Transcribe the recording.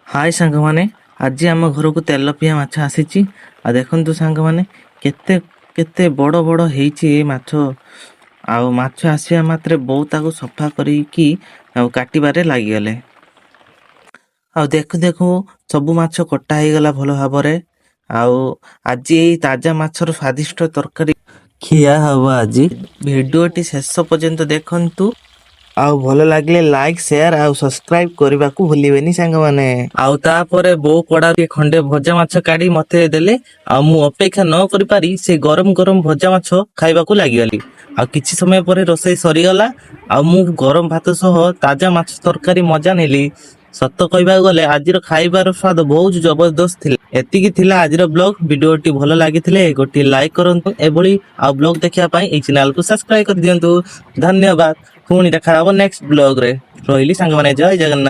हाय ସାଙ୍ଗମାନେ ଆଜି ଆମ ଘରକୁ ତେଲ ପିଆ ମାଛ ଆସିଛି। ଆଉ ଦେଖନ୍ତୁ ସାଙ୍ଗମାନେ କେତେ କେତେ ବଡ଼ ବଡ଼ ହେଇଛି ଏ ମାଛ। ଆଉ ମାଛ ଆସିବା ମାତ୍ରେ ବୋଉ ତାକୁ ସଫା କରିକି ଆଉ କାଟିବାରେ ଲାଗିଗଲେ। ଆଉ ଦେଖୁ ଦେଖୁ ସବୁ ମାଛ କଟା ହେଇଗଲା ଭଲ ଭାବରେ। ଆଉ ଆଜି ଏଇ ତାଜା ମାଛର ସ୍ୱାଦିଷ୍ଟ ତରକାରୀ ଖିଆ ହବ ଆଜି। ଭିଡ଼ିଓଟି ଶେଷ ପର୍ଯ୍ୟନ୍ତ ଦେଖନ୍ତୁ। ଆଉ ଭଲ ଲାଗିଲେ ଲାଇକ୍ ସେୟାର ଆଉ ସବସ୍କ୍ରାଇବ କରିବାକୁ ଭୁଲିବେନି ସାଙ୍ଗମାନେ। ଆଉ ତାପରେ ବୋଉ କଡ଼ାରେ ଖଣ୍ଡେ ଭଜା ମାଛ କାଢି ମତେ ଦେଲେ। ଆଉ ମୁଁ ଅପେକ୍ଷା ନ କରିପାରି ସେ ଗରମ ଗରମ ଭଜା ମାଛ ଖାଇବାକୁ ଲାଗିଗଲି। ଆଉ କିଛି ସମୟ ପରେ ରୋଷେଇ ସରିଗଲା। ଆଉ ମୁଁ ଗରମ ଭାତ ସହ ତାଜା ମାଛ ତରକାରୀ ମଜା ନେଲି। ସତ କହିବାକୁ ଗଲେ ଆଜିର ଖାଇବାର ସ୍ୱାଦ ବହୁତ ଜବରଦସ୍ତ ଥିଲା। ଏତିକି ଥିଲା ଆଜିର ବ୍ଲଗ। ଭିଡିଓଟି ଭଲ ଲାଗିଥିଲେ ଗୋଟିଏ ଲାଇକ୍ କରନ୍ତୁ। ଏଭଳି ଆଉ ବ୍ଲଗ ଦେଖିବା ପାଇଁ ଏହି ଚ୍ୟାନେଲକୁ ସବସ୍କ୍ରାଇବ କରିଦିଅନ୍ତୁ। ଧନ୍ୟବାଦ। ପୁଣି ଦେଖା ହବ ନେକ୍ସଟ ବ୍ଲଗରେ। ରହିଲି ସାଙ୍ଗମାନେ, ଜୟ ଜଗନ୍ନାଥ।